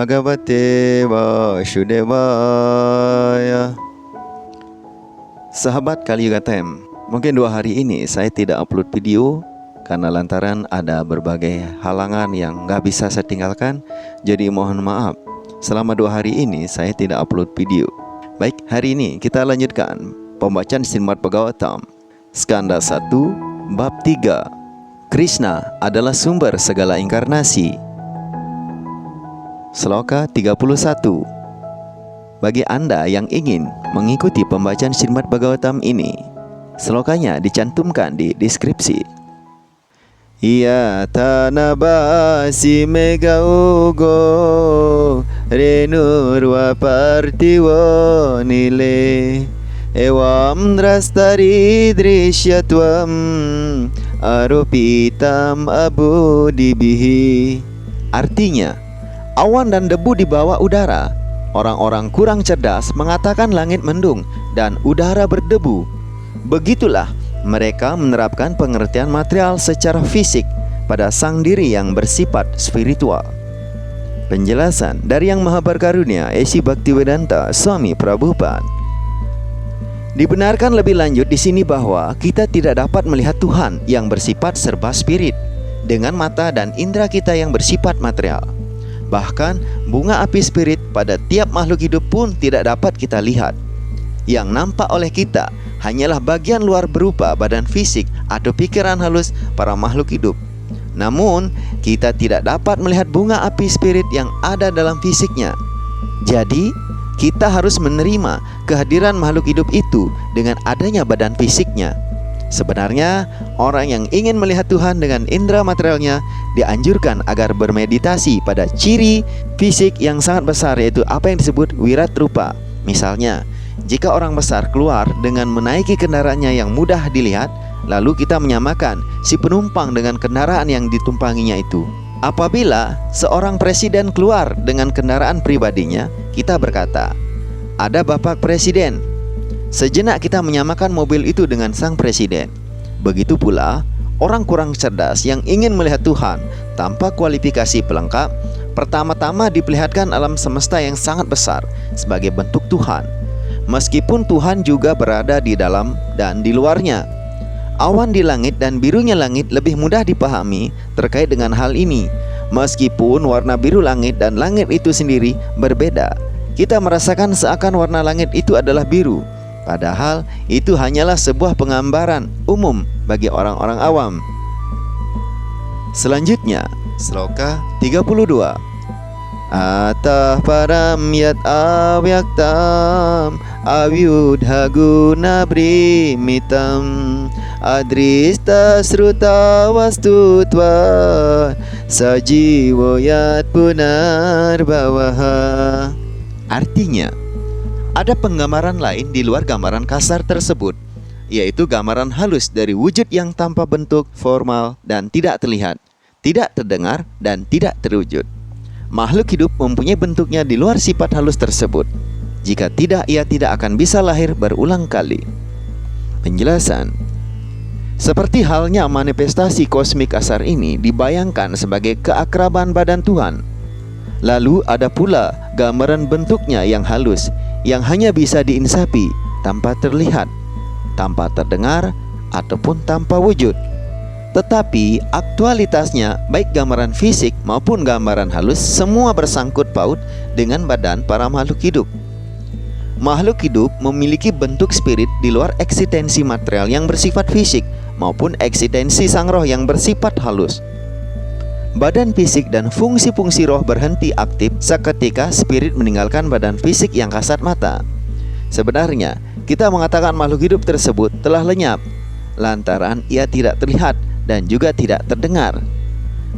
Bhagavate Vasudevaya. Sahabat Kaliuga Time, mungkin 2 hari ini saya tidak upload video karena lantaran ada berbagai halangan yang gak bisa saya tinggalkan. Jadi mohon maaf, selama 2 hari ini saya tidak upload video. Baik, hari ini kita lanjutkan pembacaan Srimad Bhagavatam Skanda 1 Bab 3. Krishna adalah sumber segala inkarnasi. Sloka 31. Bagi Anda yang ingin mengikuti pembacaan Srimad Bhagavatam ini, slokanya dicantumkan di deskripsi. Ya tanabasi mega ugo renurva partivo nile evam drastari drishyatvam aropitam abudibihi. Artinya, awan dan debu di bawah udara. Orang-orang kurang cerdas mengatakan langit mendung dan udara berdebu. Begitulah mereka menerapkan pengertian material secara fisik pada sang diri yang bersifat spiritual. Penjelasan dari Yang Maha Berkarunia A.C. Bhaktivedanta Swami Prabhupada. Dibenarkan lebih lanjut di sini bahwa kita tidak dapat melihat Tuhan yang bersifat serba spirit dengan mata dan indera kita yang bersifat material. Bahkan bunga api spirit pada tiap makhluk hidup pun tidak dapat kita lihat. Yang nampak oleh kita hanyalah bagian luar berupa badan fisik atau pikiran halus para makhluk hidup. Namun kita tidak dapat melihat bunga api spirit yang ada dalam fisiknya. Jadi kita harus menerima kehadiran makhluk hidup itu dengan adanya badan fisiknya. Sebenarnya orang yang ingin melihat Tuhan dengan indera materialnya dianjurkan agar bermeditasi pada ciri fisik yang sangat besar, yaitu apa yang disebut wirat rupa. Misalnya, jika orang besar keluar dengan menaiki kendaraannya yang mudah dilihat, lalu kita menyamakan si penumpang dengan kendaraan yang ditumpanginya itu. Apabila seorang presiden keluar dengan kendaraan pribadinya, kita berkata, "Ada Bapak Presiden." Sejenak kita menyamakan mobil itu dengan sang presiden. Begitu pula orang kurang cerdas yang ingin melihat Tuhan tanpa kualifikasi pelengkap, pertama-tama diperlihatkan alam semesta yang sangat besar sebagai bentuk Tuhan, meskipun Tuhan juga berada di dalam dan di luarnya. Awan di langit dan birunya langit lebih mudah dipahami terkait dengan hal ini. Meskipun warna biru langit dan langit itu sendiri berbeda, kita merasakan seakan warna langit itu adalah biru. Padahal itu hanyalah sebuah penggambaran umum bagi orang-orang awam. Selanjutnya, sloka 32. Atah param yat avyaktam avyudha guna brimitam adrista sruta wastutva sajivo yat punarbhavaha. Artinya, ada penggambaran lain di luar gambaran kasar tersebut, yaitu gambaran halus dari wujud yang tanpa bentuk formal dan tidak terlihat, tidak terdengar dan tidak terwujud. Makhluk hidup mempunyai bentuknya di luar sifat halus tersebut. Jika tidak, ia tidak akan bisa lahir berulang kali. Penjelasan. Seperti halnya manifestasi kosmik kasar ini dibayangkan sebagai keakraban badan Tuhan. Lalu ada pula gambaran bentuknya yang halus, yang hanya bisa diinsapi tanpa terlihat, tanpa terdengar, ataupun tanpa wujud. Tetapi aktualitasnya, baik gambaran fisik maupun gambaran halus, semua bersangkut paut dengan badan para makhluk hidup. Makhluk hidup memiliki bentuk spirit di luar eksistensi material yang bersifat fisik maupun eksistensi sang roh yang bersifat halus. Badan fisik dan fungsi-fungsi roh berhenti aktif seketika spirit meninggalkan badan fisik yang kasat mata. Sebenarnya, kita mengatakan makhluk hidup tersebut telah lenyap, lantaran ia tidak terlihat dan juga tidak terdengar.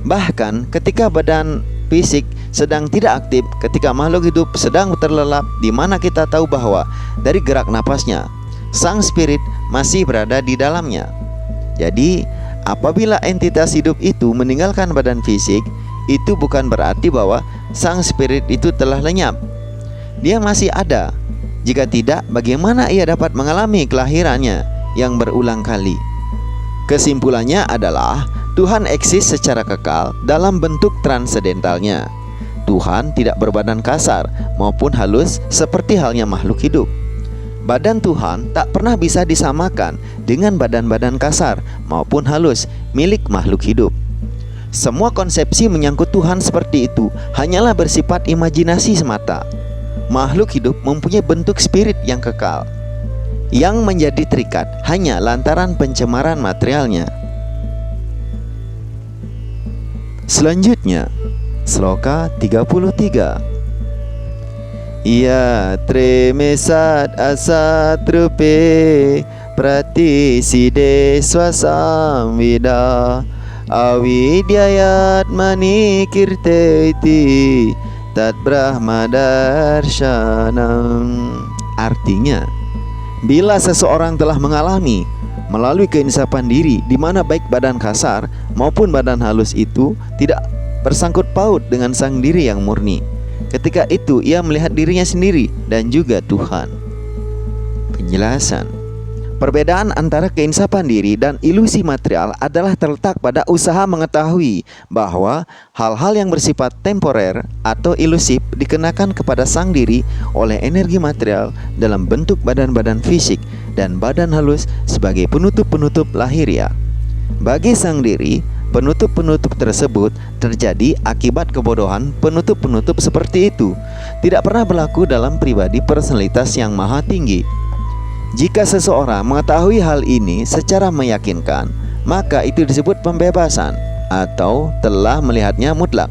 Bahkan ketika badan fisik sedang tidak aktif, ketika makhluk hidup sedang terlelap, di mana kita tahu bahwa dari gerak napasnya, sang spirit masih berada di dalamnya. Jadi, apabila entitas hidup itu meninggalkan badan fisik, itu bukan berarti bahwa sang spirit itu telah lenyap. Dia masih ada. Jika tidak, bagaimana ia dapat mengalami kelahirannya yang berulang kali? Kesimpulannya adalah Tuhan eksis secara kekal dalam bentuk transendentalnya. Tuhan tidak berbadan kasar maupun halus seperti halnya makhluk hidup. Badan Tuhan tak pernah bisa disamakan dengan badan-badan kasar maupun halus milik makhluk hidup. Semua konsepsi menyangkut Tuhan seperti itu hanyalah bersifat imajinasi semata. Makhluk hidup mempunyai bentuk spirit yang kekal, yang menjadi terikat hanya lantaran pencemaran materialnya. Selanjutnya, Sloka 33. Ya tremesat asat rupe pratiside swasam vida avidyayat manikirteti tat brahma darshanam. Artinya, bila seseorang telah mengalami melalui keinsapan diri di mana baik badan kasar maupun badan halus itu tidak bersangkut paut dengan sang diri yang murni, ketika itu ia melihat dirinya sendiri dan juga Tuhan. Penjelasan: perbedaan antara keinsapan diri dan ilusi material adalah terletak pada usaha mengetahui bahwa hal-hal yang bersifat temporer atau ilusif dikenakan kepada sang diri oleh energi material dalam bentuk badan-badan fisik dan badan halus sebagai penutup-penutup lahiriah. Bagi sang diri, penutup-penutup tersebut terjadi akibat kebodohan. Penutup-penutup seperti itu tidak pernah berlaku dalam pribadi personalitas yang maha tinggi. Jika seseorang mengetahui hal ini secara meyakinkan, maka itu disebut pembebasan atau telah melihatnya mutlak.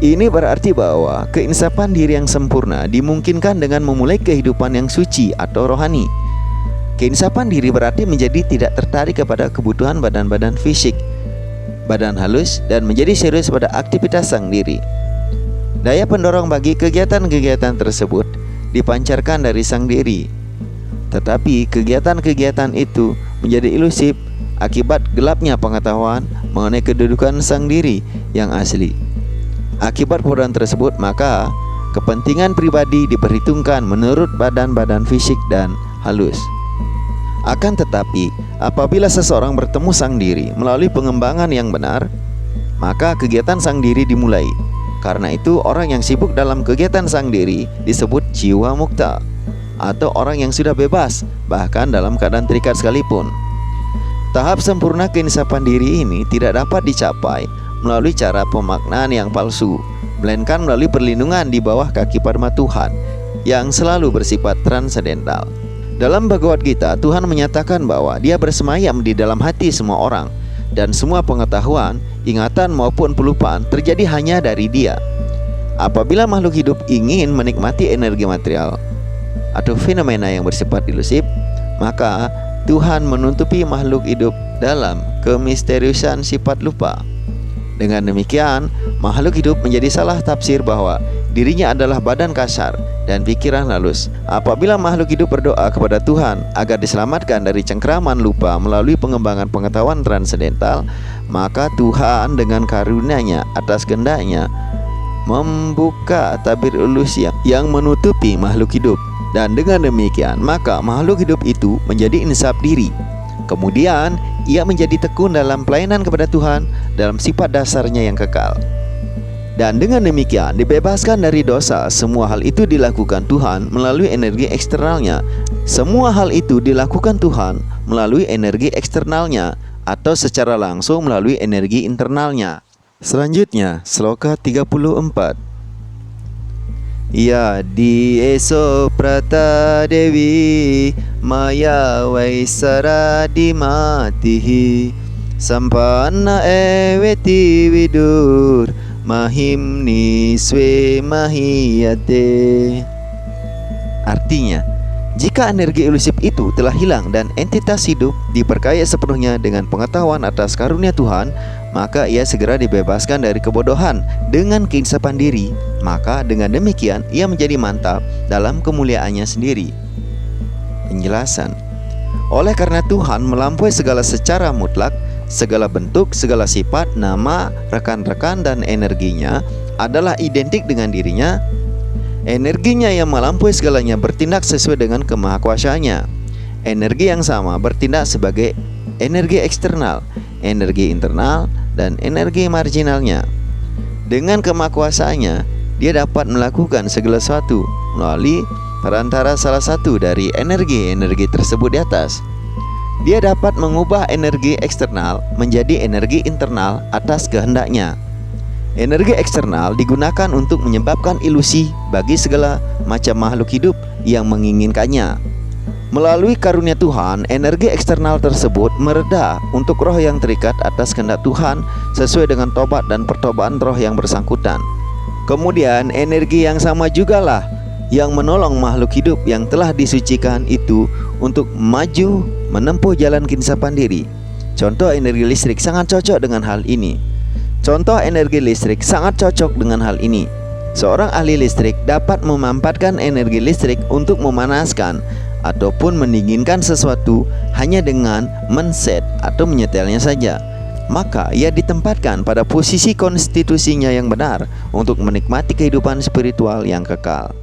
Ini berarti bahwa keinsapan diri yang sempurna dimungkinkan dengan memulai kehidupan yang suci atau rohani. Keinsapan diri berarti menjadi tidak tertarik kepada kebutuhan badan-badan fisik, badan halus, dan menjadi serius pada aktivitas sang diri. Daya pendorong bagi kegiatan-kegiatan tersebut dipancarkan dari sang diri, tetapi kegiatan-kegiatan itu menjadi ilusif akibat gelapnya pengetahuan mengenai kedudukan sang diri yang asli. Akibat kebodohan tersebut, maka kepentingan pribadi diperhitungkan menurut badan-badan fisik dan halus. Akan tetapi, apabila seseorang bertemu sang diri melalui pengembangan yang benar, maka kegiatan sang diri dimulai. Karena itu, orang yang sibuk dalam kegiatan sang diri disebut jiwa mukta, atau orang yang sudah bebas, bahkan dalam keadaan terikat sekalipun. Tahap sempurna keinsapan diri ini tidak dapat dicapai melalui cara pemaknaan yang palsu, melainkan melalui perlindungan di bawah kaki Padma Tuhan yang selalu bersifat transendental. Dalam Bhagavad Gita, Tuhan menyatakan bahwa Dia bersemayam di dalam hati semua orang, dan semua pengetahuan, ingatan maupun pelupaan terjadi hanya dari Dia. Apabila makhluk hidup ingin menikmati energi material atau fenomena yang bersifat ilusif, maka Tuhan menutupi makhluk hidup dalam kemisteriusan sifat lupa. Dengan demikian, makhluk hidup menjadi salah tafsir bahwa dirinya adalah badan kasar dan pikiran halus. Apabila makhluk hidup berdoa kepada Tuhan agar diselamatkan dari cengkraman lupa melalui pengembangan pengetahuan transendental, maka Tuhan dengan karunia-Nya atas kehendak-Nya membuka tabir ilusi yang menutupi makhluk hidup. Dan dengan demikian, maka makhluk hidup itu menjadi insaf diri. Kemudian ia menjadi tekun dalam pelayanan kepada Tuhan dalam sifat dasarnya yang kekal. Dan dengan demikian dibebaskan dari dosa. Semua hal itu dilakukan Tuhan melalui energi eksternalnya. Semua hal itu dilakukan Tuhan melalui energi eksternalnya atau secara langsung melalui energi internalnya. Selanjutnya, Sloka 34. Ya di eso prata dewi maya waisara dimatihi sampanna eveti vidur mahimni swe mahiyate. Artinya, jika energi ilusif itu telah hilang dan entitas hidup diperkaya sepenuhnya dengan pengetahuan atas karunia Tuhan, maka ia segera dibebaskan dari kebodohan dengan keinsapan diri. Maka dengan demikian ia menjadi mantap dalam kemuliaannya sendiri. Penjelasan: oleh karena Tuhan melampaui segala secara mutlak, segala bentuk, segala sifat, nama, rekan-rekan, dan energinya adalah identik dengan dirinya. Energinya yang melampaui segalanya bertindak sesuai dengan kemahakuasaannya. Energi yang sama bertindak sebagai energi eksternal, energi internal, dan energi marginalnya. Dengan kemahakuasaannya, dia dapat melakukan segala sesuatu melalui perantara salah satu dari energi-energi tersebut di atas. Dia dapat mengubah energi eksternal menjadi energi internal atas kehendaknya. Energi eksternal digunakan untuk menyebabkan ilusi bagi segala macam makhluk hidup yang menginginkannya. Melalui karunia Tuhan, energi eksternal tersebut mereda untuk roh yang terikat atas kehendak Tuhan sesuai dengan tobat dan pertobatan roh yang bersangkutan. Kemudian energi yang sama jugalah yang menolong makhluk hidup yang telah disucikan itu untuk maju menempuh jalan keinsapan diri. Contoh energi listrik sangat cocok dengan hal ini. Seorang ahli listrik dapat memanfaatkan energi listrik untuk memanaskan ataupun mendinginkan sesuatu hanya dengan men-set atau menyetelnya saja. Maka ia ditempatkan pada posisi konstitusinya yang benar untuk menikmati kehidupan spiritual yang kekal.